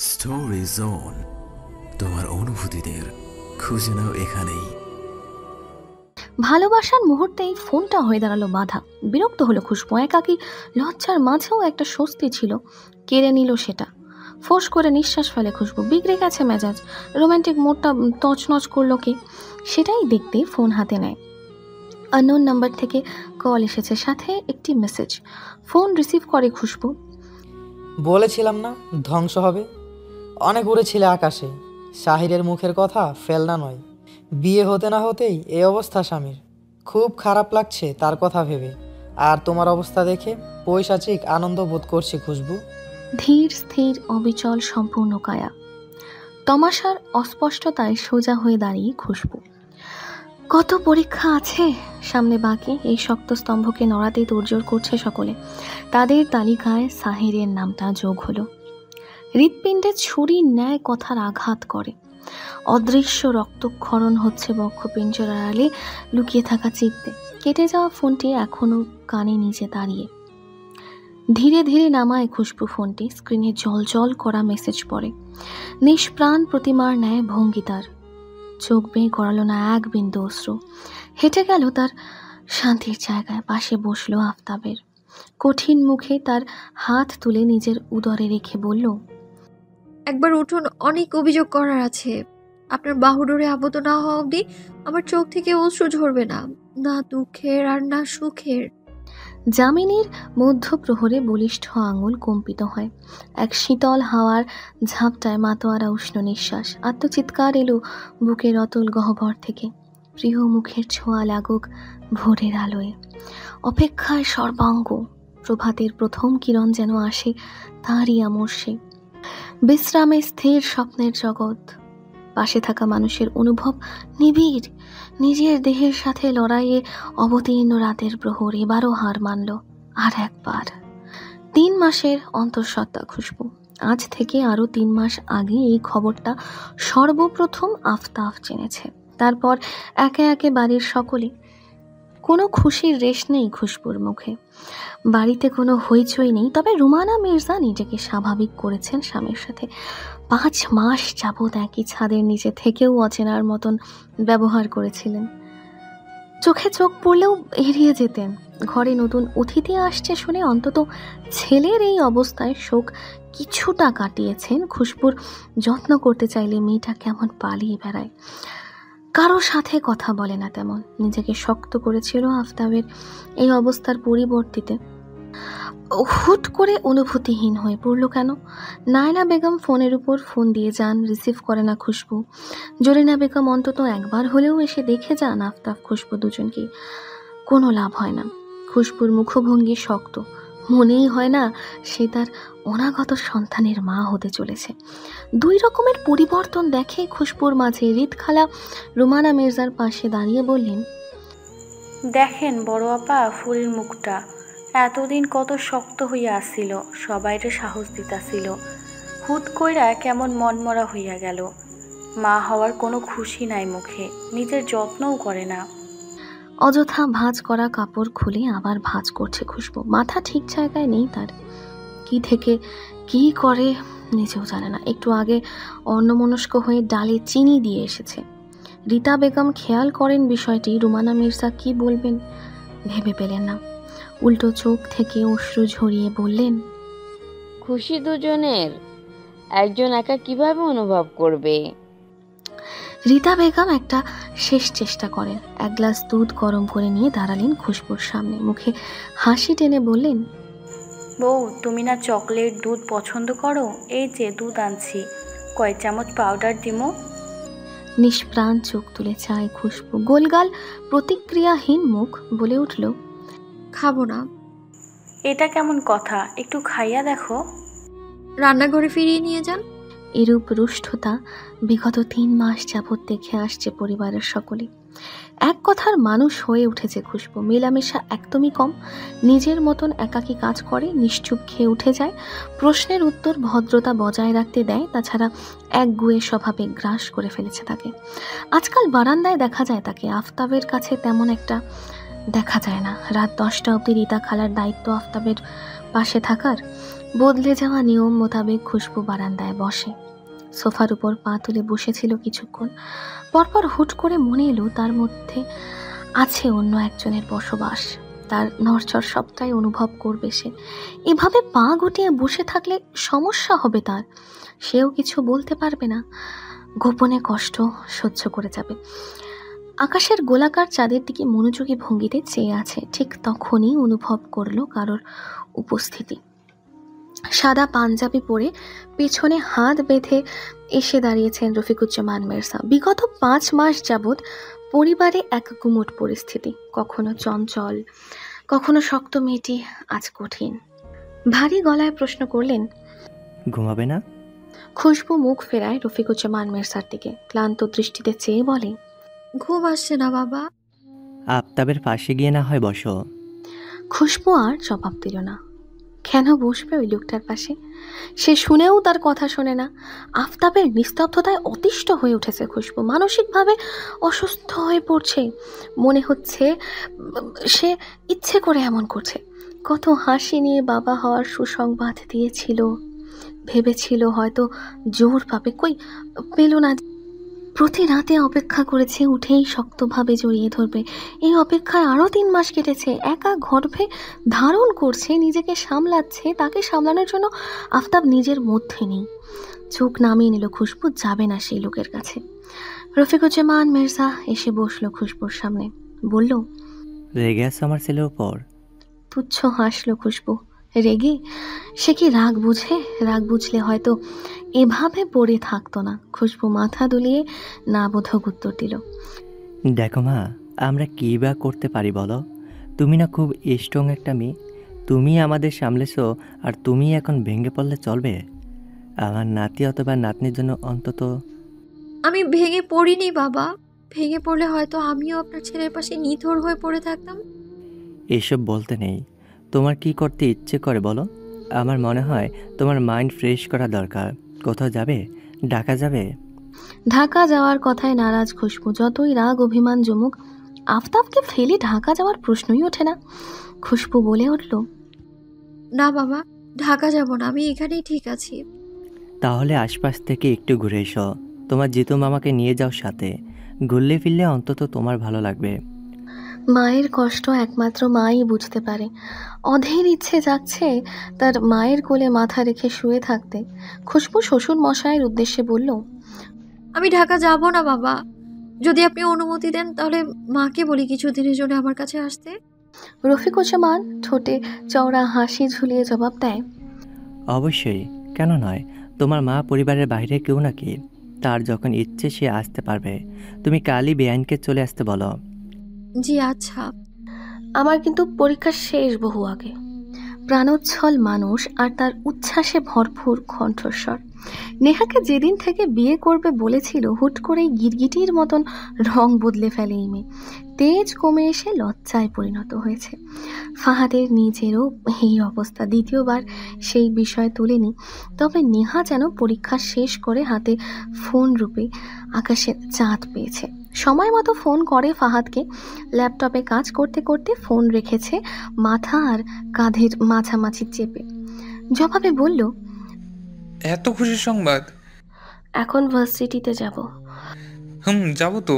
Story zone, তোমার অনুভূতিদের খুঁজে নাও এখানেই। ভালোবাসার মুহূর্তেই ফোনটা হয়ে দাঁড়ালো বাধা। বিরক্ত হলো খুশবু। একাকী লজ্জার মাঝেও একটা স্বস্তি ছিল, কেড়ে নিল সেটা। ফোঁস করে নিঃশ্বাস ফেলে খুশবু। বিগড়ে গেছে মেজাজ, রোমান্টিক মোডটা তছনছ করলো কি, সেটাই দেখতে ফোন হাতে নেয়। আননোন নাম্বার থেকে কল এসেছে, সাথে একটি মেসেজ। ফোন রিসিভ করে খুশবু। বলেছিলাম না ধ্বংস হবে। অনেক উড়েছিলে আকাশে, শাহিরের মুখের কথা ফেলনা নয়। বিয়ে হতে না হতেই এই অবস্থা স্বামীর। খুব খারাপ লাগছে তার কথা ভেবে, আর তোমার অবস্থা দেখে পৈশাচিক আনন্দ বোধ করছি খুশবু। ধীর স্থির অবিচল সম্পূর্ণ কায়া। তমাশার অস্পষ্টতায় সোজা হয়ে দাঁড়িয়ে খুশবু। কত পরীক্ষা আছে সামনে বাকি, এই শক্ত স্তম্ভকে নড়াতেই তোড়জোড় করছে সকলে। তাদের তালিকায় সাহিরের নামটা যোগ হলো। হৃৎপিণ্ডে ছুরির ন্যায় কথার আঘাত করে। অদৃশ্য রক্তক্ষরণ হচ্ছে বক্ষপিঞ্জর আড়ালে লুকিয়ে থাকা চিত্তে। কেটে যাওয়া ফোনটি এখনো কানে নিচে দাঁড়িয়ে। ধীরে ধীরে নামায় খুশবু ফোনটি। স্ক্রিনে জল করা মেসেজ পড়ে। নিষ্প্রাণ প্রতিমার ন্যায় ভঙ্গি তার। চোখ বেয়ে গড়ালো না এক বিন্দু অশ্রু। হেঁটে গেল তার শান্তির জায়গায়, পাশে বসলো আফতাবের। কঠিন মুখে তার হাত তুলে নিজের উদরে রেখে বলল, একবার উঠুন, অনেক অভিযোগ করার আছে। আপনার বাহুডোরে আবদ্ধ না হওয়া অবধি আমার চোখ থেকে অশ্রু ঝরবে না, না দুঃখের আর না সুখের। যামিনীর মধ্যপ্রহরে বলিষ্ঠ আঙুল কম্পিত হয়। এক শীতল হাওয়ার ঝাপটায় মাতোয়ারা উষ্ণ নিঃশ্বাস। আত্মচিৎকার এলো বুকের অতল গহ্বর থেকে। প্রিয় মুখের ছোঁয়া লাগুক ভোরের আলোয়। অপেক্ষায় সর্বাঙ্গ। প্রভাতের প্রথম কিরণ যেন আসে তারই আমর্ষে। বিশ্রামে স্থির স্বপ্নের জগৎ। পাশে থাকা মানুষের অনুভব নিবিড়। নিজের দেহের সাথে লড়াইয়ে অবতীর্ণ রাতের প্রহর এবারও হার মানল আর একবার। 3 মাসের অন্তঃসত্ত্বা খুশবু। আজ থেকে আরো 3 মাস আগে এই খবরটা সর্বপ্রথম আফতাব জেনেছে। তারপর একে একে বাড়ির সকলে। কোনো খুশির রেশ নেই খুশবুর মুখে। বাড়িতে কোনো হইচই নেই, তবে রুমানা মির্জা নিজেকে স্বাভাবিক করেছেন স্বামীর সাথে। 5 মাস যাবৎ একই ছাদের নিচে থেকেও অচেনার মতন ব্যবহার করেছিলেন। চোখে চোখ পড়লেও এড়িয়ে যেতেন। ঘরে নতুন অতিথি আসছে শুনে অন্তত ছেলের এই অবস্থায় শোক কিছুটা কাটিয়েছেন। খুশবুর যত্ন করতে চাইলে মেয়েটা কেমন পালিয়ে বেড়ায়, কারো সাথে কথা বলে না তেমন। নিজেকে শক্ত করেছিল আফতাবের এই অবস্থার পরিবর্তিতে। হুট করে অনুভূতিহীন হয়ে পড়ল কেন? নায়লা বেগম ফোনের উপর ফোন দিয়ে যান, রিসিভ করে না খুশবু। জরিনা বেগম অন্তত একবার হলেও এসে দেখে যান আফতাব খুশবু দুজনকে। কোনো লাভ হয় না। খুশবুর মুখভঙ্গি শক্ত। মনেই হয় না সে তার অনাগত সন্তানের মা হতে চলেছে। 2 রকমের পরিবর্তন দেখে খুশবুর মাঝে। রিত খালা রুমানা মির্জার পাশে দাঁড়িয়ে বললেন, দেখেন বড় আপা ফুলের মুখটা, এতদিন কত শক্ত হইয়া আসছিল, সবাইরে সাহস দিতাছিল, হুট কইরা কেমন মনমরা হইয়া গেল। মা হওয়ার কোনো খুশি নাই মুখে, নিজের যত্নও করে না। অযথা ভাঁজ করা কাপড় খুলে আবার ভাঁজ করছে খুশবু। মাথা ঠিক জায়গায় নেই তার। কি থেকে কি করে নিজেও জানে না। একটু আগে অন্যমনস্ক হয়ে ডালে চিনি দিয়ে এসেছে। রীতা বেগম খেয়াল করেন বিষয়টি। রুমানা মির্জা কি বলবেন ভেবে পেলেন না। উল্টো চোখ থেকে অশ্রু ঝরিয়ে বললেন, খুশি দুজনের, একজন একা কিভাবে অনুভব করবে? রীতা বেগম একটা শেষ চেষ্টা করেন। 1 গ্লাস দুধ গরম করে নিয়ে দাঁড়ালেন খুশবুর সামনে। মুখে হাসি টেনে বললেন, বউ তুমি না চকলেট দুধ পছন্দ করো, এই যে দুধ আনছি, কয় চামচ পাউডার দিমো? নিষ্প্রাণ চোখ তুলে চায় খুশবু। গোলগাল প্রতিক্রিয়াহীন মুখ। বলে উঠল, খাবো না। এটা কেমন কথা, একটু খাইয়া দেখো। রান্নাঘরে ফিরিয়ে নিয়ে যান। এরূপ রুষ্টতা বিগত 3 মাস যাবৎ দেখে আসছে পরিবারের সকলে। এক কথার মানুষ হয়ে উঠেছে খুশবু। মেলামেশা একদমই কম। নিজের মতন একাকী কাজ করে, নিশ্চুপ খেয়ে উঠে যায়। প্রশ্নের উত্তর ভদ্রতা বজায় রাখতে দেয়। তাছাড়া একগুঁয়ে স্বভাবে গ্রাস করে ফেলেছে তাকে। আজকাল বারান্দায় দেখা যায় তাকে। আফতাবের কাছে তেমন একটা দেখা যায় না। রাত 10টা অবধি রীতা খালার দায়িত্ব আফতাবের পাশে থাকার। বদলে যাওয়া নিয়ম মোতাবেক খুশবু বারান্দায় বসে। সোফার উপর পা তুলে বসেছিল কিছুক্ষণ, পরপর হুট করে মনে এলো তার মধ্যে আছে অন্য একজনের বসবাস। তার নড়চড় সবটাই অনুভব করবে সে। এভাবে পা গুটিয়ে বসে থাকলে সমস্যা হবে তার, সেও কিছু বলতে পারবে না, গোপনে কষ্ট সহ্য করে যাবে। আকাশের গোলাকার চাঁদের দিকে মনোযোগী ভঙ্গিতে চেয়ে আছে। ঠিক তখনই অনুভব করলো কারোর উপস্থিতি। সাদা পাঞ্জাবি পরে পেছনে হাত বেঁধে এসে দাঁড়িয়েছেন রফিকুজ্জামান মির্জা। বিগত 5 মাস যাবৎ পরিবারে এক গুমোট পরিস্থিতি, কখনো চঞ্চল, কখনো শক্ত মেয়েটি, আজ কঠিন। ভারী গলায় প্রশ্ন করলেন, ঘুমাবে না? খুশবু মুখ ফেরায় রফিকুজ্জামান মির্জার দিকে, ক্লান্ত দৃষ্টিতে চেয়ে বলে, ঘুম আসছে না বাবা। আফতাবের পাশে গিয়ে না হয় বসো। খুশবু আর জবাব দিল না। কেন বসবে ওই লোকটার পাশে? সে শুনেও তার কথা শোনে না। আফতাবের নিস্তব্ধতায় অতিষ্ঠ হয়ে উঠেছে খুশবু, মানসিকভাবে অসুস্থ হয়ে পড়ছে। মনে হচ্ছে সে ইচ্ছে করে এমন করছে। কত হাসি নিয়ে বাবা হওয়ার সুসংবাদ দিয়েছিল, ভেবেছিল হয়তো জোর পাবে, কই পেল না। প্রতি রাতে অপেক্ষা করেছে, উঠেই শক্তভাবে জড়িয়ে ধরবে। এই অপেক্ষায় আরও 3 মাস কেটেছে। একা গর্ভে ধারণ করছে, নিজেকে সামলাচ্ছে, তাকে সামলানোর জন্য আফতাব নিজের মধ্যে নেই। চোখ নামিয়ে নিল খুশবু, যাবে না সেই লোকের কাছে। রফিকুজ্জামান মির্জা এসে বসলো খুশবুর সামনে, বলল, রেগে আছো আমার ছেলের উপর? তুচ্ছ হাসলো খুশবু। রেগে? সে কি রাগ বুঝে? রাগ বুঝলে হয়তো এভাবে পড়ে থাকতো না। খুশবু মাথা দুলিয়ে না বোধক উত্তর দিল, দেখো মা, আমরা কী বা করতে পারি বলো? তুমি না খুব স্ট্রং একটা মেয়ে, তুমি আমাদের সামলেছো, আর তুমি এখন ভেঙে পড়লে চলবে? আমার নাতি অথবা নাতনির জন্য অন্তত। আমি ভেঙে পড়িনি বাবা। ভেঙে পড়লে হয়তো আমিও আপনার ছেলের পাশে নিথর হয়ে পড়ে থাকতাম। এসব বলতে নেই। তোমার কি করতে ইচ্ছে করে বলো? আমার মনে হয় তোমার মাইন্ড ফ্রেশ করা দরকার। কোথাও যাবে? ঢাকা যাবে? ঢাকা যাওয়ার কথায় নারাজ খুশবু। যতই রাগ অভিমান জমুক, আফতাবকে ফেলে ঢাকা যাওয়ার প্রশ্নই ওঠে না। খুশবু বলে উঠল, না বাবা, ঢাকা যাব না, আমি এখানেই ঠিক আছি। তাহলে আশপাশ থেকে একটু ঘুরে এসো। তোমার জিতু মামাকে নিয়ে যাও সাথে। ঘুরলে ফিরলে অন্তত তোমার ভালো লাগবে। মায়ের কষ্ট একমাত্র মাই বুঝতে পারে। অধীর ইচ্ছে যাচ্ছে তার মায়ের কোলে মাথা রেখে শুয়ে থাকতে। খুশবু শ্বশুর মশাইয়ের উদ্দেশ্যে বলল, আমি ঢাকা যাব না বাবা। যদি আপনি অনুমতি দেন তাহলে মাকে বলি কিছুদিনের জন্য আমার কাছে আসতে। রফিকুজ্জামান ঠোঁটে চওড়া হাসি ঝুলিয়ে জবাব দেয়, অবশ্যই, কেন নয়? তোমার মা পরিবারের বাইরে কেউ নাকি? তার যখন ইচ্ছে সে আসতে পারবে। তুমি কালই বেআইনকে চলে আসতে বলো। জি আচ্ছা। আমার কিন্তু পরীক্ষা শেষ বহু আগে। প্রাণোচ্ছল মানুষ আর তার উচ্ছ্বাসে ভরপুর কণ্ঠস্বর। নেহাকে যেদিন থেকে বিয়ে করবে বলেছিল, হুট করেই গিরগিটির মতন রং বদলে ফেলে এই মেয়ে। তেজ কমে এসে লজ্জায় পরিণত হয়েছে। ফাহাদের নিজেরও এই অবস্থা। দ্বিতীয়বার সেই বিষয় তোলেনি। তবে নেহা যেন পরীক্ষা শেষ করে হাতে ফোন রূপে আকাশের চাঁদ পেয়েছে। সময় মতো ফোন করে ফাহাদকে। ল্যাপটপে কাজ করতে করতে ফোন রেখেছে মাথা আর কাঁধের মাঝামাঝি চেপে। জবাবে বলল, এত খুশির সংবাদ? এখন ভার্সিটিতে যাব। যাব তো।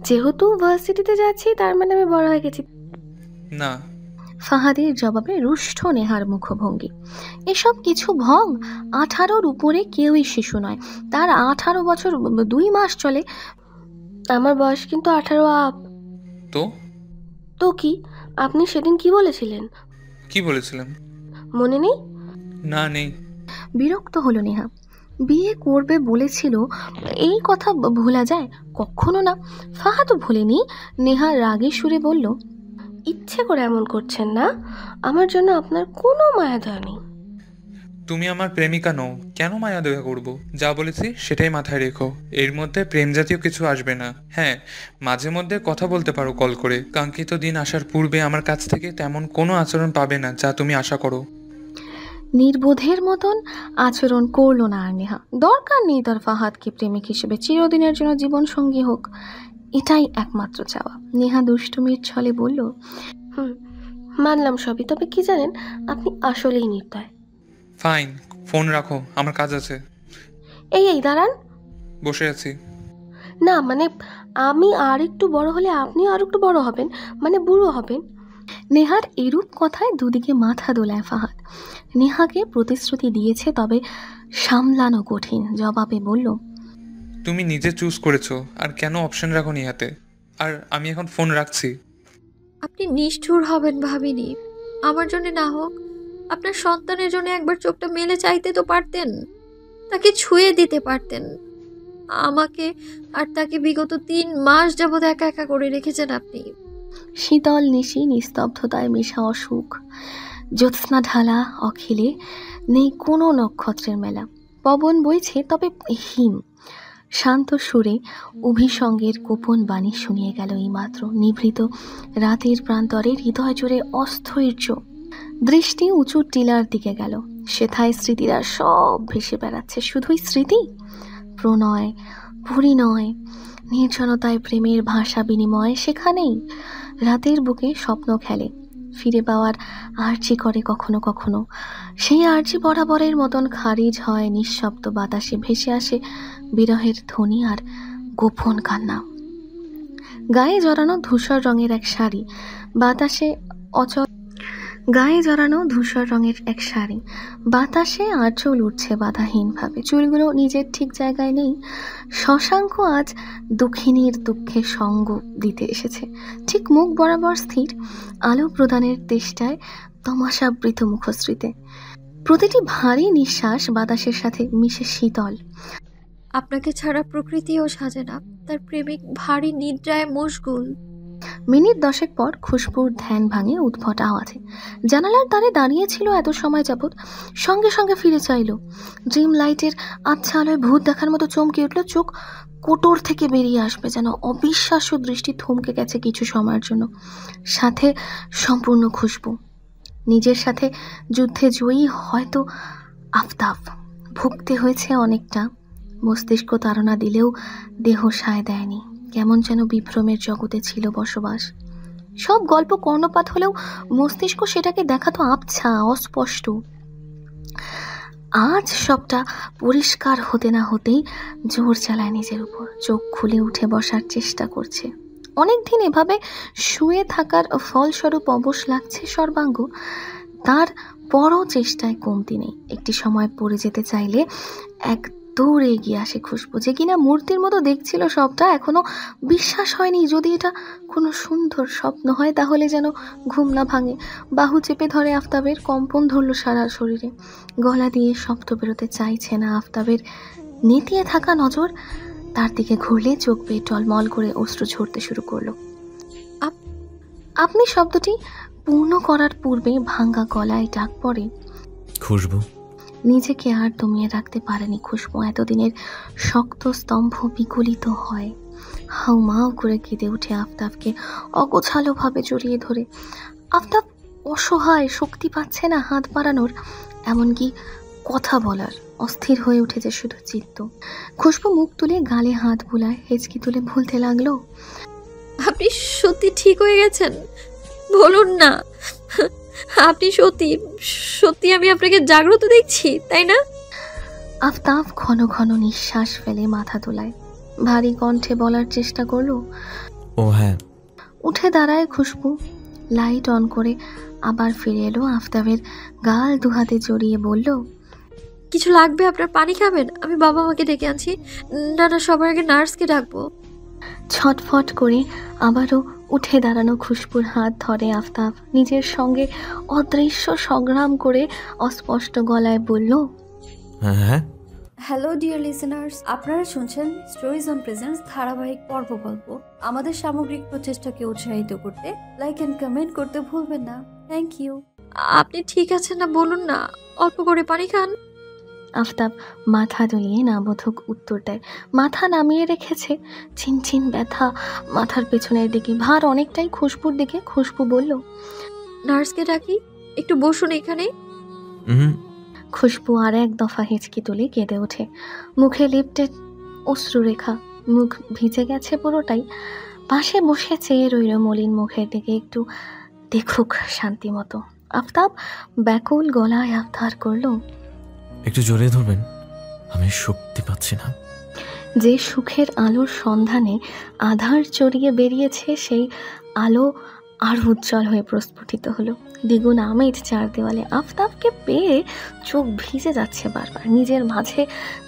যেহেতু ভার্সিটিতে যাচ্ছি তার মানে আমি বড় হয়ে গেছি না। ফাহাদের জবাবে রুষ্ট নেহার মুখভঙ্গি। এসব কিছু ভং। 18-র উপরে কেউই শিশু নয়। তার 18 বছর 2 মাস চলে। আমার বয়স কিন্তু 18 আপ। তো তো কি? আপনি সেদিন কি বলেছিলেন? কি বলেছিলাম? মনে নেই? না, নেই। বিরক্ত হলো নেহা। বিয়ে করবে বলেছিল, এই কথা ভোলা যায়? কখনো না। ফাহাদও ভুলেনি। নেহা রাগে সুরে বলল, ইচ্ছে করে এমন করছেন না? আমার জন্য আপনার কোনো মায়া দয়া নেই। তুমি আমার প্রেমিকা নও, কেন মায়া দয়া করবো? যা বলেছি সেটাই মাথায় রেখো। এর মধ্যে প্রেম জাতীয় কিছু আসবে না। হ্যাঁ, মাঝে মধ্যে কথা বলতে পারো কল করে। কাঙ্ক্ষিত দিন আসার পূর্বে আমার কাছ থেকে তেমন কোনো আচরণ পাবে না যা তুমি আশা করো। নির্বোধের মতন আচরণ করলো না আর নেহা। দরকার নেই তার ফাহাদকে প্রেমিক হিসেবে চিরদিনের জন্য জীবন সঙ্গী হোক, এটাই একমাত্র চাওয়া। নেহা দুষ্টুমির ছলে বলল, মানলাম সবই, তবে কি জানেন, আপনি আসলেই নির্দয়। ফাইন, ফোন রাখো, আমার কাজ আছে। এই দাঁড়ান। বসে আছি। না মানে আমি আর একটু বড় হলে আপনি আর একটু বড় হবেন, মানে বুড়ো হবেন। নেহার এরূপ কথায় দুদিকে মাথা দোলায় ফাহাদ। নেহাকে প্রতিশ্রুতি দিয়েছে, তবে সামলানো কঠিন। জবাবে বলল, তুমি নিজে চুজ করেছো, আর কেন অপশন রাখো নি হাতে? আর আমি এখন ফোন রাখছি। আপনি নিষ্ঠুর হবেন ভাবিনি। আমার জন্য না হোক, আপনার সন্তানের জন্য একবার চোখটা মেলে চাইতে তো পারতেন, তাকে ছুঁয়ে দিতে পারতেন। আমাকে আর তাকে বিগত 3 মাস যাবৎ একা একা করে রেখেছেন আপনি। শীতল নিশি নিস্তব্ধতায় মেশা অসুখ, জ্যোৎস্না ঢালা অখিলে নেই কোনো নক্ষত্রের মেলা। পবন বইছে, তবে হিম। শান্ত সুরে অভিসঙ্গের গোপন বাণী শুনিয়ে গেল এইমাত্র। নিভৃত রাতের প্রান্তরে হৃদয় জুড়ে অস্থৈর্য। দৃষ্টি উঁচু টিলার দিকে গেল। সেথায় স্মৃতিরা সব ভেসে বেড়াচ্ছে। শুধুই স্মৃতি, প্রণয়, পরিণয়, নির্জনতায় প্রেমের ভাষা বিনিময় সেখানেই। রাতের বুকে স্বপ্ন খেলে, ফিরে পাওয়ার আর্জি করে কখনো কখনো। সেই আর্জি বরাবরের মতন খারিজ হয়। নিঃশব্দ বাতাসে ভেসে আসে বিরহের ধ্বনি আর গোপন কান্না। গায়ে জড়ানো ধূসর রঙের এক শাড়ি, বাতাসে বাতাসে আঁচল উঠছে বাধাহীনভাবে। চুলগুলো নিজের ঠিক জায়গায় নেই। শশাঙ্ক আজ দুঃখিনীর দুঃখে সঙ্গ দিতে এসেছে, ঠিক মুখ বরাবর স্থির, আলো প্রদানের চেষ্টায় তমাশাবৃত মুখশ্রীতে। প্রতিটি ভারী নিঃশ্বাস বাতাসের সাথে মিশে শীতল। আপনাকে ছাড়া প্রকৃতিও সাজে না, তার প্রেমিক ভারী নিদ্রায় মশগুল। মিনিট 10 পর খুশবুর ধ্যান ভাঙে উদ্ভট আওয়াজে। জানালার দ্বারে দাঁড়িয়েছিল এত সময় যাবৎ, সঙ্গে সঙ্গে ফিরে চাইল। ড্রিম লাইটের আচ্ছা আলোয় ভূত দেখার মতো চমকে উঠল। চোখ কোটর থেকে বেরিয়ে আসবে, যেন অবিশ্বাস্য দৃষ্টি থমকে গেছে কিছু সময়ের জন্য। সাথে সম্পূর্ণ খুশবু। নিজের সাথে যুদ্ধে জয়ী হয়তো আফতাব। ভুগতে হয়েছে অনেকটা। মস্তিষ্ক তাড়না দিলেও দেহ সায় দেয়নি। কেমন যেন বিভ্রমের জগতে ছিল বসবাস। সব গল্প কর্ণপাত হলেও মস্তিষ্ক সেটাকে দেখাতো আবছা, অস্পষ্ট। আজ সবটা পরিষ্কার হতে না হতেই জোর চালায় নিজের উপর। চোখ খুলে উঠে বসার চেষ্টা করছে। অনেকদিন এভাবে শুয়ে থাকার ফলস্বরূপ অবশ লাগছে সর্বাঙ্গ। তার বড় চেষ্টায় কমতি নেই। একটি সময় পড়ে যেতে চাইলে এক দৌড়ে এগিয়ে আসে খুশবু, যে কিনা মূর্তির মতো দেখছিল সবটা। এখনো বিশ্বাস হয়নি যদি এটা কোনো সুন্দর স্বপ্ন হয়, তাহলে যেন ঘুম না ভাঙে। বাহু চেপে ধরে আফতাবের। কম্পন ধরল সারা শরীরে। গলা দিয়ে শব্দ বেরোতে চাইছে না। আফতাবের নেতিয়ে থাকা নজর তার দিকে ঘুরলে চোখ বেয়ে টলমল করে অশ্রু ঝরতে শুরু করলো। আপনি শব্দটি পূর্ণ করার পূর্বে ভাঙ্গা গলায় ডাক পড়ে, খুশবু। নিজেকে আর দমিয়ে রাখতে পারেনি খুশবু। এতদিনের শক্ত স্তম্ভ বিগলিত হয়। হাউমাউ করে কেঁদে উঠে আফতাবকে অগোছালোভাবে জড়িয়ে ধরে। আফতাব অসহায়, শক্তি পাচ্ছে না হাত বাড়ানোর, এমনকি কথা বলার। অস্থির হয়ে উঠেছে শুধু চিত্ত। খুশবু মুখ তুলে গালে হাত বুলায়, হেঁচকি তুলে বলতে লাগলো, আপনি সত্যি ঠিক হয়ে গেছেন? বলুন না, আপনি সত্যি সত্যি আমি আপনাকে জাগ্রত দেখছি, তাই না? আফতাব ঘন ঘন নিঃশ্বাস ফেলে মাথা তোলায়। ভারী কণ্ঠে বলার চেষ্টা করলো, ও হ্যাঁ। উঠে দাঁড়ায় খুশবু। লাইট অন করে আবার ফিরে এলো। আফতাবের গাল দুহাতে জড়িয়ে বলল, কিছু লাগবে আপনার? পানি খাবেন? আমি বাবা মাকে ডেকে আনছি। না না, সবার আগে নার্সকে ডাকবো। ছটফট করে আবারও উঠে দাঁড়ানো খুশবুর হাত ধরে আফতাব। নিজের সঙ্গে অদৃশ্য সংগ্রাম করে অস্পষ্ট গলায় বলল, হ্যাঁ। হ্যালো ডিয়ার লিসেনার্স, আপনারা শুনছেন স্টোরিজ অন প্রেজেন্টস ধারাবাহিক পর্ব গল্প। আমাদের সামগ্রিক প্রচেষ্টাকে উৎসাহিত করতে লাইক এন্ড কমেন্ট করতে ভুলবেন না। Thank you. আপনি ঠিক আছেন না? বলুন না, অল্প করে পানি খান। আফতাব মাথা দুলিয়ে নাবোধক উত্তর দেয়। মাথা নামিয়ে রেখেছে। চিনচিন ব্যথা মাথার পেছনের দিকে, ভার অনেকটাই খুশবুর দিকে। খুশবু বলল, নার্সকে ডাকি? একটু বসুন এখানে। খুশবু আর এক দফা হেঁচকি তুলে কেঁদে ওঠে। মুখে লিপ্টে অশ্রুরেখা, মুখ ভিজে গেছে পুরোটাই। পাশে বসে চেয়ে রইল মলিন মুখের দিকে, একটু দেখুক শান্তি মতো। আফতাব ব্যাকুল গলায় আবদার করল, একটু জড়িয়ে ধরবেন, আমি শক্তি পাচ্ছি না। যে সুখের আলোর সন্ধানে আধার চড়িয়ে বেরিয়েছে, সেই আলো আর উজ্জ্বল হয়ে প্রস্ফুটিত হলো। দ্বিগুণ আমেজ চার দেওয়ালে। আফতাবকে পেয়ে চোখ ভিজে যাচ্ছে বারবার। নিজের মাঝে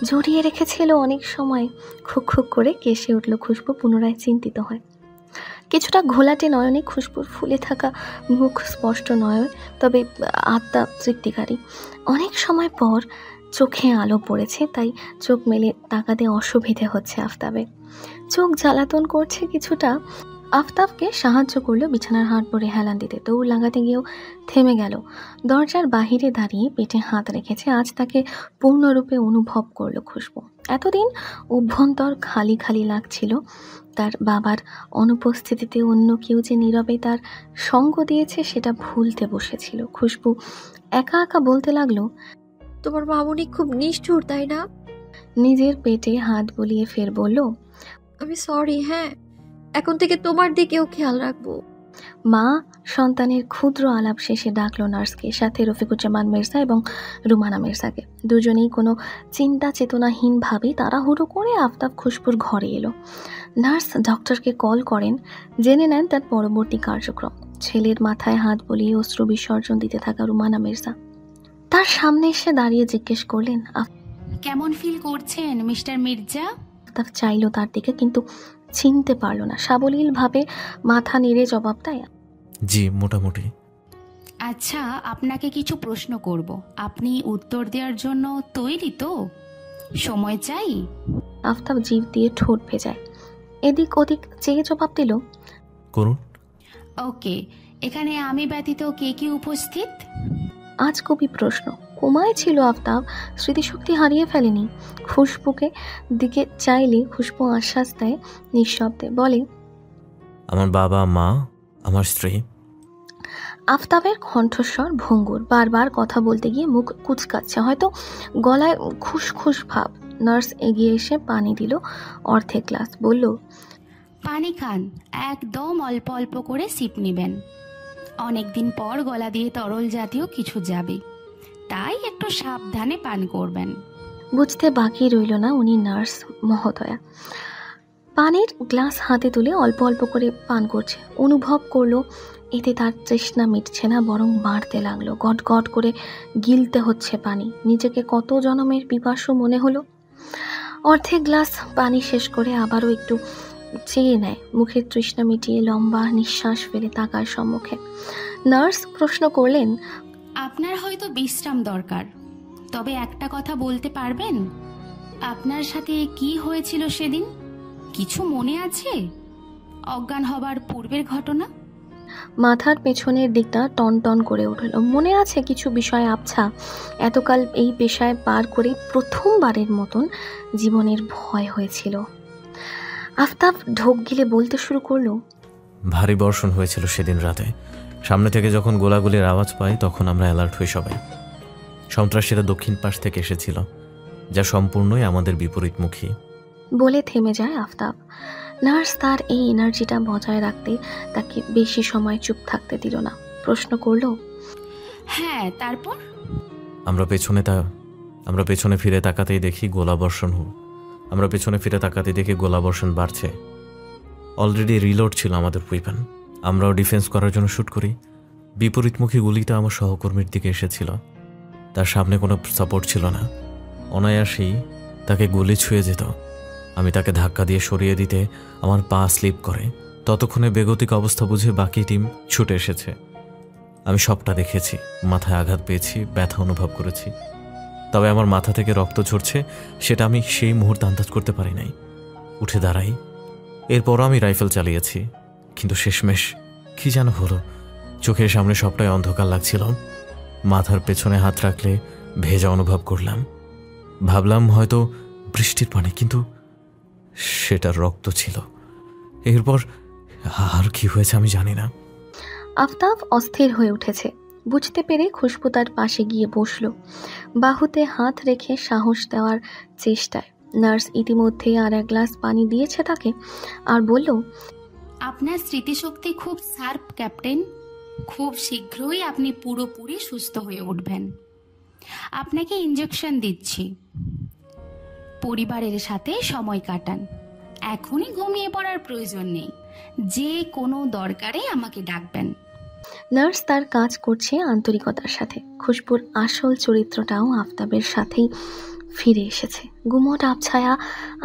জড়িয়ে রেখেছিল অনেক সময়। খুক খুক করে কেসে উঠল খুশবু, পুনরায় চিন্তিত হয়। কিছুটা ঘোলাটে নয়নে খুশবুর ফুলে থাকা মুখ স্পষ্ট নয়, তবে আত্মা তৃপ্তিকারী। অনেক সময় পর চোখে আলো পড়েছে, তাই চোখ মেলে তাকাতে অসুবিধে হচ্ছে আফতাবের। চোখ জ্বালাতন করছে কিছুটা। আফতাবকে সাহায্য করলো বিছানার হাত পরে হেলান দিতে। দৌড় লাগাতে গিয়েও থেমে গেল। দরজার বাহিরে দাঁড়িয়ে পেটে হাত রেখেছে। আজ তাকে পূর্ণরূপে অনুভব করলো খুশবু। এতদিন অভ্যন্তর খালি খালি লাগছিল। তার বাবার অনুপস্থিতিতে অন্য কেউ যে নীরবে তার সঙ্গ দিয়েছে সেটা ভুলতে বসেছিল। খুশবু একা একা বলতে লাগলো, তোমার মামুনি খুব নিষ্ঠুর, তাই না? নিজের পেটে হাত বুলিয়ে ফের বলল, আমি সরি। হ্যাঁ, এখন থেকে তোমার দিকেও খেয়াল রাখবো। মা সন্তানের ক্ষুদ্র আলাপ শেষে ডাকলো নার্সকে, সাথে রফিকুজ্জামান মির্জা এবং রুমানা মির্জাকে। দুজনেই কোনো চিন্তা চেতনাহীনভাবে তাড়াহুড়ো করে আফতাব খুশবুর ঘরে এলো। নার্স ডক্টরকে কল করেন, জেনে নেন তার পরবর্তী কার্যক্রম। ছেলের মাথায় হাত বুলিয়ে অশ্রু বিসর্জন দিতে থাকা রুমানা মির্জা তার সামনে এসে দাঁড়িয়ে জিজ্ঞেস করলেন, কেমন ফিল করছেন মিস্টার মির্জা? আফতাব চাইলো তার দিকে, কিন্তু চিনতে পারলো না। সাবলীলভাবে মাথা নেড়ে জবাব দেয়, জি মোটামুটি। আচ্ছা, আপনাকে কিছু প্রশ্ন করব, আপনি উত্তর দেওয়ার জন্য তৈরি তো? সময় চাই? আফতাব জিভ দিয়ে ঠোঁট ভেজায়। এদিক ওদিক চেয়ে জবাব দিল, করুন। ওকে, এখানে আমি ব্যতীত কে কে উপস্থিত? আজ কবি প্রশ্ন। কোমায় ছিল আফতাব, স্মৃতিশক্তি হারিয়ে ফেলেনি। খুশবুকে দিকে চাইলে খুশবু আশ্বাস দেয় নিঃশব্দে, বলে, আমার বাবা, মা, আমার স্ত্রী। আফতাবের কণ্ঠস্বর ভঙ্গুর। বারবার কথা বলতে গিয়ে মুখ কুচকাচ্ছে, হয়তো গলায় খুশখুশ ভাব। নার্স এগিয়ে এসে পানি দিল অর্ধেক গ্লাস, বলল, পানি খান, একদম অল্প অল্প করে সিপ নেবেন। অনেকদিন পর গলা দিয়ে তরল জাতীয় কিছু যাবে, তাই একটু সাবধানে পান করবেন। বুঝতে বাকি রইল না উনি নার্স মহোদয়া। পানির গ্লাস হাতে তুলে অল্প অল্প করে পান করছে। অনুভব করলো এতে তার তৃষ্ণা মিটছে না, বরং বাড়তে লাগলো। গট গট করে গিলতে হচ্ছে পানি। নিজেকে কত জনমের পিপাসু মনে হলো। অর্ধেক গ্লাস পানি শেষ করে আবারও একটু চেয়ে নেয়। মুখের তৃষ্ণা মিটিয়ে লম্বা নিঃশ্বাস ফেলে তাকার সম্মুখে। নার্স প্রশ্ন করলেন, আপনার হয়তো বিশ্রাম দরকার, তবে একটা কথা বলতে পারবেন, আপনার সাথে কি হয়েছিল সেদিন? কিছু মনে আছে? অজ্ঞান হবার পূর্বের ঘটনা? মাথার পেছনের দিকটা টন টন করে উঠল। মনে আছে কিছু বিষয় আবছা। এতকাল এই পেশায় পার করে প্রথমবারের মতন জীবনের ভয় হয়েছিল। আফতাব ঢোক গিলে বলতে শুরু করলো, ভারী বর্ষণ হয়েছিল সেদিন রাতে। সামনে থেকে যখন গোলাগুলির আওয়াজ পাই তখন আমরা অ্যালার্ট হই সবাই। সন্ত্রাসীরা দক্ষিণ পাশ থেকে এসেছিল, যা সম্পূর্ণই আমাদের বিপরীতমুখী। বলে থেমে যায় আফতাব। নার্স তার এই এনার্জিটা বজায় রাখতে তাকে বেশি সময় চুপ থাকতে দিল না। প্রশ্ন করলো, হ্যাঁ, তারপর? আমরা পেছনে ফিরে তাকাতেই দেখি গোলাবর্ষণ বাড়ছে। অলরেডি রিলোড ছিল আমাদের উইপন। আমরাও ডিফেন্স করার জন্য শ্যুট করি। বিপরীতমুখী গুলিটা আমার সহকর্মীর দিকে এসেছিল। তার সামনে কোনো সাপোর্ট ছিল না। অনায়াসেই তাকে গুলি ছুঁয়ে যেত। আমি তাকে ধাক্কা দিয়ে সরিয়ে দিতে আমার পা স্লিপ করে। ততক্ষণে বেগতিক অবস্থা বুঝে বাকি টিম ছুটে এসেছে। আমি সবটা দেখেছি। মাথায় আঘাত পেয়েছি, ব্যথা অনুভব করেছি। তবে আমার মাথা থেকে রক্ত ঝরছে সেটা আমি সেই মুহূর্তে আন্দাজ করতে পারি নাই। উঠে দাঁড়াই। এরপরও আমি রাইফেল চালিয়েছি, কিন্তু শেষমেশ কি যেন হলো। চোখের সামনে সবটাই অন্ধকার লাগছিল। মাথার পেছনে হাত রাখলে ভেজা অনুভব করলাম। ভাবলাম হয়তো বৃষ্টির পানি, কিন্তু সেটা রক্ত ছিল। এরপর আর কি হয়েছে আমি জানি না। আফতাব অস্থির হয়ে উঠেছে। বুঝতে পেরে খুশবু তার পাশে গিয়ে বসল, বাহুতে হাত রেখে সাহস দেওয়ার চেষ্টায়। নার্স ইতিমধ্যে আর এক গ্লাস পানি দিয়েছে তাকে, আর বলল, আপনার স্মৃতিশক্তি খুব শার্প ক্যাপ্টেন। খুব শীঘ্রই আপনি পুরোপুরি সুস্থ হয়ে উঠবেন। আপনাকে ইঞ্জেকশন দিচ্ছি। পরিবারের সাথে সময় কাটান, এখনই ঘুমিয়ে পড়ার প্রয়োজন নেই। যে কোনো দরকারে আমাকে ডাকবেন। নার্স তার কাজ করছে আন্তরিকতার সাথে। খুশবুর আসল চরিত্রটাও আফতাবের সাথেই ফিরে এসেছে। গুমট আবছায়া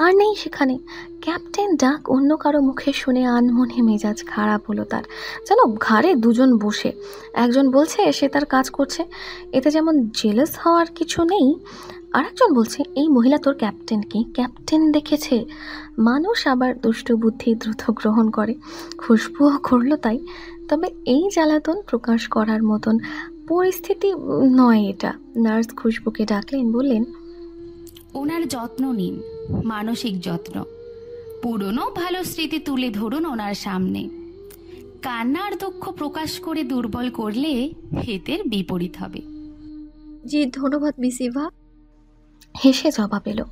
আর নেই সেখানে। ক্যাপ্টেন ডাক অন্য কারো মুখে শুনে আনমনে মেজাজ খারাপ হলো তার। যেন ঘাড়ে দুজন বসে, একজন বলছে সে তার কাজ করছে, এতে যেমন জেলাস হওয়ার কিছু নেই, আর একজন বলছে এই মহিলা তোর ক্যাপ্টেনকে ক্যাপ্টেন দেখেছে। মানুষ আবার দুষ্ট বুদ্ধি দ্রুত গ্রহণ করে, খুশবুও করলো তাই। তবে এই জ্বালাতন প্রকাশ করার মতন পরিস্থিতি নয় এটা। নার্স খুশবুকে ডাকলেন, বললেন, ওনার যত্ন নিন, মানসিক যত্ন। পুরনো ভালো স্মৃতি তুলে ধরুন ওনার সামনে। কান্নার দুঃখ প্রকাশ করে দুর্বল করলে হেতের বিপরীত হবে। জি ধন্যবাদ মিস ইভা। হেসে জবাব এলো,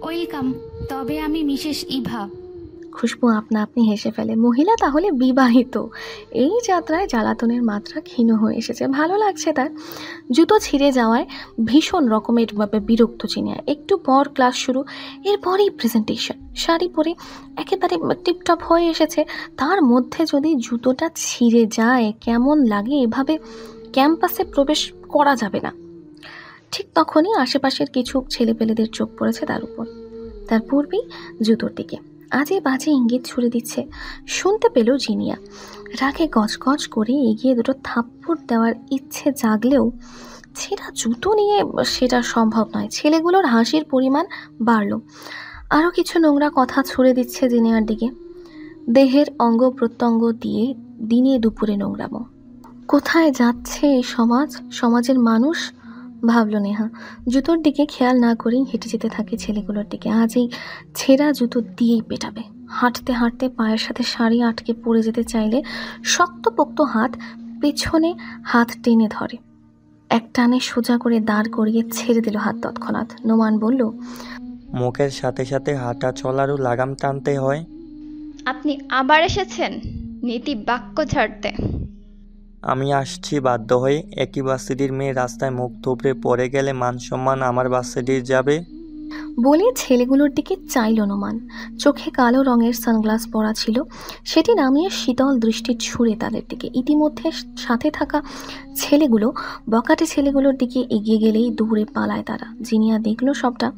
ওয়েলকাম। তবে আমি মিসেস ইভা। খুশবু আপনা আপনি হেসে ফেলে। মহিলা তাহলে বিবাহিত। এই যাত্রায় জ্বালাতনের মাত্রা ক্ষীণ হয়ে এসেছে। ভালো লাগছে তার। জুতো ছিঁড়ে যাওয়ায় ভীষণ রকমের বিরক্ত চিনিয়া। একটু পর ক্লাস শুরু, এরপরই প্রেজেন্টেশন। শাড়ি পরে একেবারে টিপটপ হয়ে এসেছে, তার মধ্যে যদি জুতোটা ছিঁড়ে যায় কেমন লাগে। এভাবে ক্যাম্পাসে প্রবেশ করা যাবে না। ঠিক তখনই আশেপাশের কিছু ছেলেপেলেদের চোখ পড়েছে তার উপর। তার পূর্বেই জুতোর দিকে আজে বাজে ইঙ্গিত ছুড়ে দিচ্ছে। শুনতে পেল জিনিয়া। রাগে গজগজ করে এগিয়ে দুটো থাপ্পড় দেওয়ার ইচ্ছে জাগলেও ছেঁড়া জুতো নিয়ে সেটা সম্ভব নয়। ছেলেগুলোর হাসির পরিমাণ বাড়ল। আরও কিছু নোংরা কথা ছুড়ে দিচ্ছে জিনিয়ার দিকে। দেহের অঙ্গ প্রত্যঙ্গ দিয়ে দিনে দুপুরে নোংরামো। কোথায় যাচ্ছে এই সমাজ, সমাজের মানুষ, ভাবলো নেহা। জুতোর দিকে খেয়াল না করেই হেঁটে যেতে থাকে ছেলেগুলোর দিকে। আজ এই ছেঁড়া জুতো দিয়েই পেটাবে। হাঁটতে হাঁটতে পায়ের সাথে শাড়ি আটকে পড়ে যেতে চাইলে শক্তপোক্ত হাত পেছনে হাত টেনে ধরে। এক টানে সোজা করে দাঁড় করিয়ে ছেড়ে দিল হাত তৎক্ষণাৎ। নোমান বলল, মুখের সাথে সাথে হাঁটা চলারও লাগাম টানতে হয়। আপনি আবার এসেছেন নীতি বাক্য ছাড়তে। আমি আসছি বাধ্য হয়ে। একই বাসিটির মেয়ে রাস্তায় মুখ থুবড়ে পড়ে গেলে মান সম্মান আমার বাসিটির যাবে। বলে ছেলেগুলোর দিকে চাইল নোমান। চোখে কালো রঙের সানগ্লাস পরা ছিল, সেটি নামিয়ে শীতল দৃষ্টি ছুঁড়ে তাদের দিকে। ইতিমধ্যে সাথে থাকা ছেলেগুলো বকাটে ছেলেগুলোর দিকে এগিয়ে গেলেই দূরে পালায় তারা। জিনিয়া দেখলো সবটা,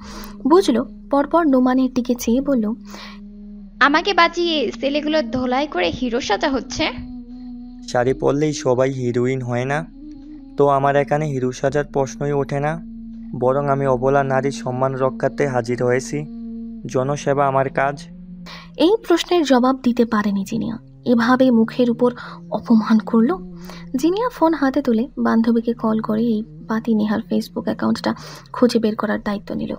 বুঝলো। পরপর নোমানের দিকে চেয়ে বলল, আমাকে বাঁচিয়ে ছেলেগুলো ধোলাই করে হিরো সাজা হচ্ছে। শাড়ি পরলেই সবাই হিরোইন হয় না তো? আমার এখানে হিরো সাজার প্রশ্নই ওঠে না। বরং আমি অবলা নারীর সম্মান রক্ষাতে হাজির হয়েছি। জনসেবা আমার কাজ। এই প্রশ্নের জবাব দিতে পারেনি জিনিয়া। এভাবে মুখের উপর অপমান করলো। জিনিয়া ফোন হাতে তুলে বান্ধবীকে কল করে এই পাতি নেহার ফেসবুক অ্যাকাউন্টটা খুঁজে বের করার দায়িত্ব নিল।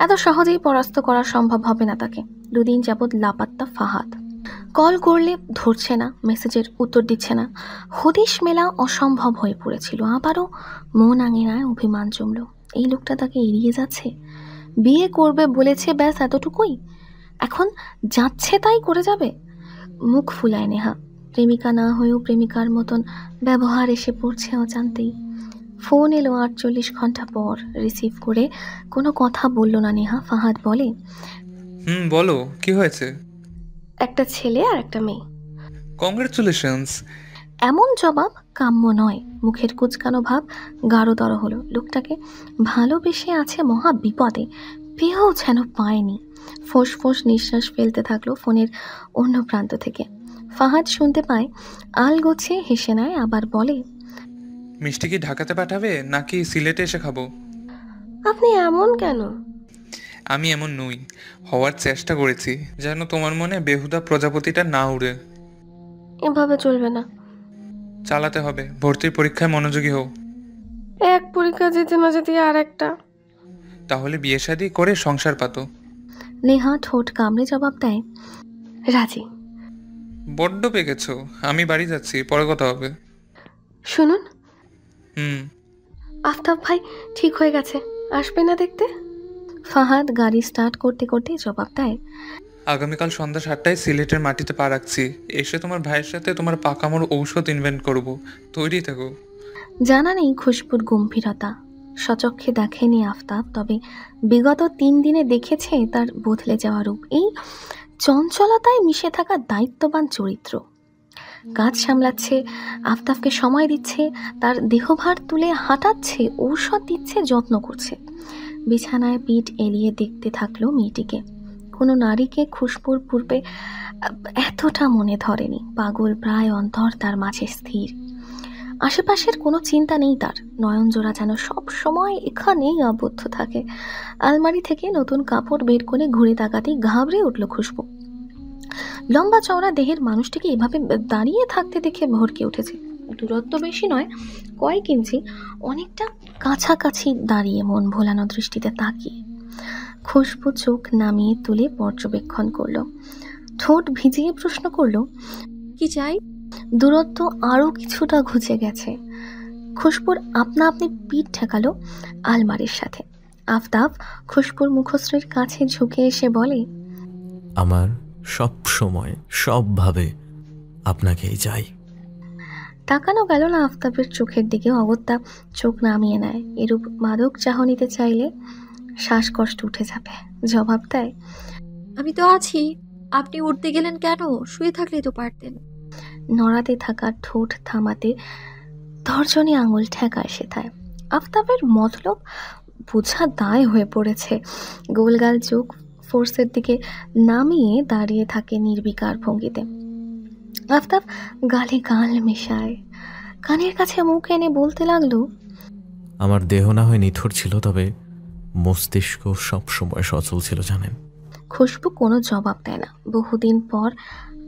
এত সহজেই পরাস্ত করা সম্ভব হবে না তাকে। দুদিন যাবৎ লাপাত্তা ফাহাদ। কল করলে ধরছে না, মেসেজের উত্তর দিচ্ছে না। হদিশ মেলা অসম্ভব হয়ে পড়েছিল। আবারও মন আঙিনায় অভিমান জমল। এই লোকটা তাকে এড়িয়ে যাচ্ছে। বিয়ে করবে বলেছে, ব্যাস এতটুকুই। এখন যাচ্ছে তাই করে যাবে। মুখ ফুলায় নেহা। প্রেমিকা না হয়েও প্রেমিকার মতন ব্যবহার এসে পড়ছে অজান্তেই। ফোন এলো 48 ঘন্টা পর। রিসিভ করে কোনো কথা বলল না নেহা। ফাহাদ বলে, বলো কি হয়েছে? একটা ছেলে আর একটা মেয়ে। কংগ্রেচুলেশনস। এমন জবাব কাম্য নয়। মুখের কুচকানো ভাব গাঢ়তর হলো। লোকটাকে ভালোবেসে আছে মহা বিপদে, পেয়েও যেন পায়নি। ফোঁস ফোঁস নিঃশ্বাস ফেলতে থাকলো ফোনের অন্য প্রান্ত থেকে। ফাহাদ শুনতে পায়, আলগোছে হেসে নেয়, আবার বলে, মিষ্টি কি ঢাকাতে পাঠাবে নাকি সিলেটে এসে খাবো? আপনি এমন কেন? আমি এমন নই, হওয়ার চেষ্টা করেছি যেন তোমার মনে বেহুদা প্রজাপতিটা না উড়ে। এভাবে চলবে না। চালাতে হবে। ভর্তির পরীক্ষায় মনোযোগী হও। এক পরীক্ষা যেতে না যেতে আর একটা। তাহলে বিয়ে শাদী করে সংসার পাতো। নেহা ঠোঁট কামড়ে জবাব দেয়, রাজি। বড্ড পেকেছো। আমি বাড়ি যাচ্ছি, পরে কথা হবে। শুনুন, আফতাব ভাই ঠিক হয়ে গেছে, আসবে না দেখতে? ফাহাদ গাড়ি স্টার্ট করতে করতে জবাব দেয়, আগামীকাল সন্ধ্যা 7টায় সিলেটের মাটিতে পা রাখছি। এসে তোমার ভাইয়ের সাথে তোমার পাকামোর ঔষধ ইনভেন্ট করব। তৈরি থেকো। জানা নেই খুশবুর গম্ভীরতা। সচক্ষে দেখেনি আফতাব, তবে বিগত 3 দিনে দেখেছে তার বদলে যাওয়া রূপ। এই চঞ্চলতায় মিশে থাকা দায়িত্ববান চরিত্র। কাজ সামলাচ্ছে, আফতাবকে সময় দিচ্ছে, তার দেহভার তুলে হাঁটাচ্ছে, ঔষধ দিচ্ছে, যত্ন করছে। বিছানায় পিঠ এলিয়ে দেখতে থাকলো মেয়েটিকে। কোনো নারীকে খুশবুর পূর্বে এতটা মনে ধরেনি। পাগল প্রায় অন্তর তার মাঝে স্থির। আশেপাশের কোনো চিন্তা নেই তার। নয়নজোড়া যেন সব সময় এখানেই আবদ্ধ থাকে। আলমারি থেকে নতুন কাপড় বের করে ঘুরে তাকাতেই ঘাবড়ে উঠল খুশবু। লম্বা চওড়া দেহের মানুষটিকে এভাবে দাঁড়িয়ে থাকতে দেখে ভরকে উঠেছে। দূরত্ব বেশি নয়, কয়েক ইঞ্চি, অনেকটা কাছাকাছি দাঁড়িয়ে মন ভোলানো দৃষ্টিতে তাকিয়ে খুশবু চোখ নামিয়ে তুলে পর্যবেক্ষণ করলো। ঠোঁট ভিজিয়ে প্রশ্ন করলো, কি চাই? দূরত্ব আরো কিছুটা ঘুচে গেছে। খুশবুর আপনা আপনি পিঠ ঠেকালো আলমারির সাথে। আফতাব খুশবুর মুখশ্রীর কাছে ঝুঁকে এসে বলে, আমার সব সময় সবভাবে আপনাকেই চাই। তাকানো গেল না আফতাবের চোখের দিকে। অগত্যা চোখ নামিয়ে নেয়। এরূপ মাদক চাহনিতে চাইলে শ্বাসকষ্ট উঠে যাবে। জবাব দেয়, আমি তো আছি। আপনি উঠতে গেলেন কেন? শুয়ে থাকলেই তো পারতেন। নড়াতে থাকা ঠোঁট থামাতে তর্জনী আঙুল ঠেকায় সেথায়। আফতাবের মতলব বোঝা দায় হয়ে পড়েছে। গোলগাল চোখ ফোর্সের দিকে নামিয়ে দাঁড়িয়ে থাকে নির্বিকার ভঙ্গিতে। আফতাব গালে গাল মেশায়, কানের কাছে মুখ এনে বলতে লাগলো, আমার দেহ না হয় নিথর ছিল, তবে মস্তিষ্ক সব সময় সচল ছিল জানেন। খুশবু কোনো জবাব দেয় না। বহুদিন পর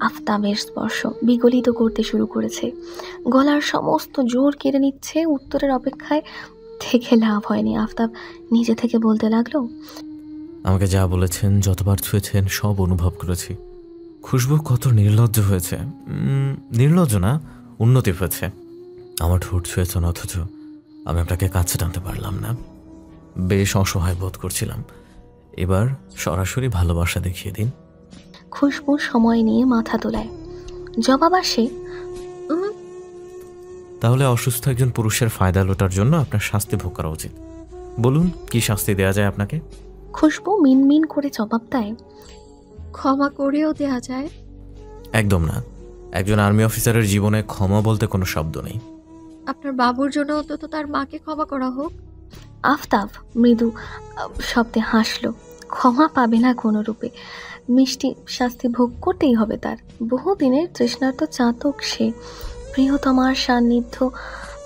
আফতাবের স্পর্শ বিগলিত করতে শুরু করেছে। গলার সমস্ত জোর কেড়ে নিচ্ছে। উত্তরের অপেক্ষায় থেকে লাভ হয়নি। আফতাব নিজে থেকে বলতে লাগলো, আমাকে যা বলেছেন, যতবার ছুঁয়েছেন, সব অনুভব করেছি। খুশবু কত নির্লজ্জ হয়েছে। নির্লজ্জ না, উন্নতি হয়েছে। আমার ঠোঁট ছুঁয়েছেন, অথচ আমি আপনাকে কাছে টানতে পারলাম না। বেশ অসহায় বোধ করছিলাম। এবার সরাসরি ভালোবাসা দেখিয়ে দিন। খুশবু সময় নিয়ে মাথা তোলায়। জবাব আসে, তাহলে অসুস্থ একজন পুরুষের ফায়দা লোটার জন্য আপনার শাস্তি ভোগ করা উচিত। বলুন, কি শাস্তি দেয়া যায় আপনাকে? খুশবু মিনমিন করে জবাব দেয়, ক্ষমা করেও দেয়া যায়? একদম না। একজন আর্মি অফিসারের জীবনে ক্ষমা বলতে কোনো শব্দ নেই। আপনার বাবুর জন্য অন্তত তার মাকে ক্ষমা করা হোক। আফতাব মৃদু শব্দে হাসলো। ক্ষমা পাবে না কোনো রূপে। মিষ্টি শাস্তি ভোগ করতেই হবে তার। বহুদিনের তৃষ্ণার্ত চাতক সে। প্রিয়তমার সান্নিধ্য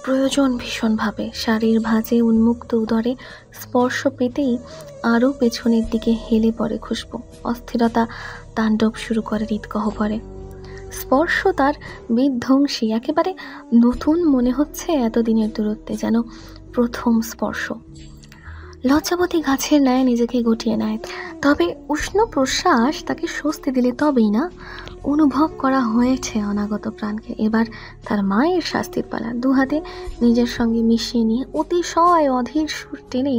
প্রয়োজন ভীষণভাবে। শাড়ির ভাঁজে উন্মুক্ত উদরে স্পর্শ পেতেই আরও পেছনের দিকে হেলে পড়ে খুশবু। অস্থিরতা তাণ্ডব শুরু করে হৃদগহ্বরে। স্পর্শ তার বিধ্বংসী, একেবারে নতুন মনে হচ্ছে। এতদিনের দূরত্বে যেন প্রথম স্পর্শ। লজ্জাবতী গাছের ন্যায় নিজেকে গুটিয়ে নেয়। তবে উষ্ণ প্রশ্বাস তাকে স্বস্তি দিলে তবেই না। অনুভব করা হয়েছে অনাগত প্রাণকে। এবার তার মায়ের শাস্তির পালা। দুহাতে নিজের সঙ্গে মিশিয়ে নিয়ে অতিশয় অধীর সুর টেনে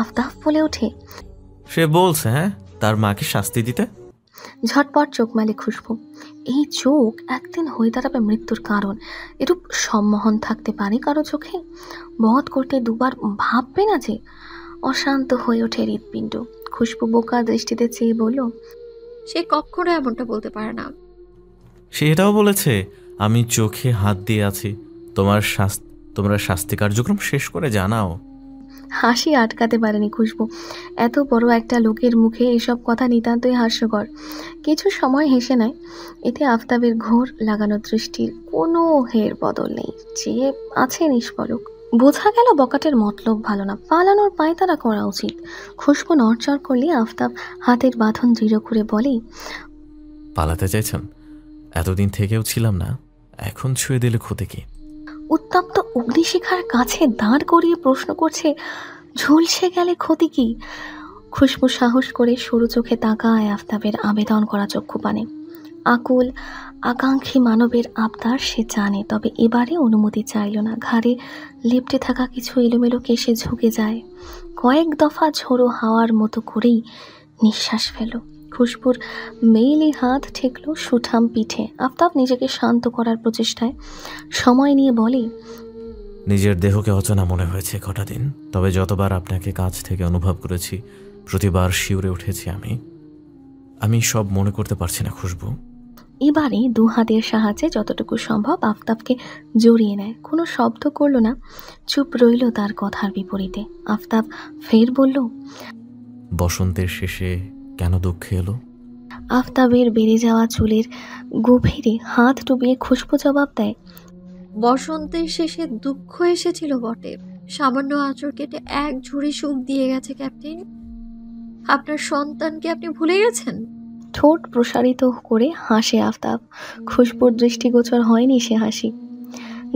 আফতাব বলে ওঠে, সে বলছে হ্যাঁ তার মাকে শাস্তি দিতে। ঝটপট চোখ মেলে খুশবু। এই চোখ একদিন হয়ে দাঁড়াবে মৃত্যুর কারণ। এরূপ সম্মোহন থাকতে পারে কারো চোখে? বধ করতে দুবার ভাববে না যে? অশান্ত হয়ে ওঠে হৃৎপিণ্ড। খুশবু বোকা দৃষ্টিতে চেয়ে বলল, সে কখনো এমনটা বলতে পারে না। সে এটাও বলেছে আমি চোখে হাত দিয়ে আছি, তোমরা শাস্তি কার্যক্রম শেষ করে জানাও। হাসি আটকাতে পারেনি খুশবু। এত বড় একটা লোকের মুখে এসব কথা নিতান্তই হাস্যকর। কিছু সময় হেসে নেয়। এতে আফতাবের ঘোর লাগানো দৃষ্টির কোনো হের বদল নেই। যে আছে নিষ্পলক। বোঝা গেল বকাটের মতলব ভালো না। পালানোর পায়তারা করা উচিত। খুশবু নড়চড় করলে আফতাব হাতের বাঁধন দৃঢ় করে বলে, পালাতে চাইছেন? এতদিন থেকেও ছিলাম না, এখন ছুঁয়ে দিলে ক্ষতি কি? উত্তপ্ত অগ্নিশিখার কাছে দাঁড় করিয়ে প্রশ্ন করছে, ঝলসে গেলে ক্ষতি কি? খুশবু সাহস করে সরু চোখে তাকায় আফতাবের আবেদন করা চক্ষুপানে। আকুল আকাঙ্ক্ষী মানবের আবদার সে জানে, তবে এবারে অনুমতি চাইল না। ঘাড়ে লেপ্টে থাকা কিছু এলোমেলো কেশে ঝুঁকে যায়। কয়েক দফা ঝোড়ো হাওয়ার মতো করেই নিঃশ্বাস ফেল। খুশবুর মেইলি হাত ঠেকল সুঠাম পিঠে। আফতাব নিজেকে শান্ত করার প্রচেষ্টায় সময় নিয়ে বলে, নিজের দেহকে অচেনা মনে হয়েছে কটা দিন, তবে যতবার আপনাকে কাছ থেকে অনুভব করেছি প্রতিবার শিউরে উঠেছি আমি সব মনে করতে পারছি না খুশবু। এবারে দু হাতের সাহায্যে যতটুকু সম্ভব আফতাবকে জড়িয়ে নেয়। কোনো শব্দ করল না, চুপ রইল তার কথার বিপরীতে। আফতাব ফের বলল, বসন্তের শেষে কেন দুঃখ এলো? আফতাবের বেড়ে যাওয়া চুলের গভীরে হাত ডুবিয়ে খুশবু জবাব দেয়, বসন্তের শেষে দুঃখ এসেছিল বটে, সামান্য আঁচড় কেটে এক ঝুড়ি সুখ দিয়ে গেছে ক্যাপ্টেন। আপনার সন্তানকে আপনি ভুলে গেছেন? ঠোঁট প্রসারিত করে হাসে আফতাব। খুশবুর দৃষ্টিগোচর হয়নি সে হাসি।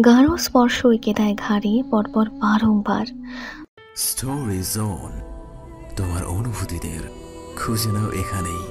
গাঢ় স্পর্শ এঁকে দেয় ঘাড়ে পরপর বারংবার। স্টোরি জোন, তোমার অনুভূতিদের খুঁজে নাও এখানেই।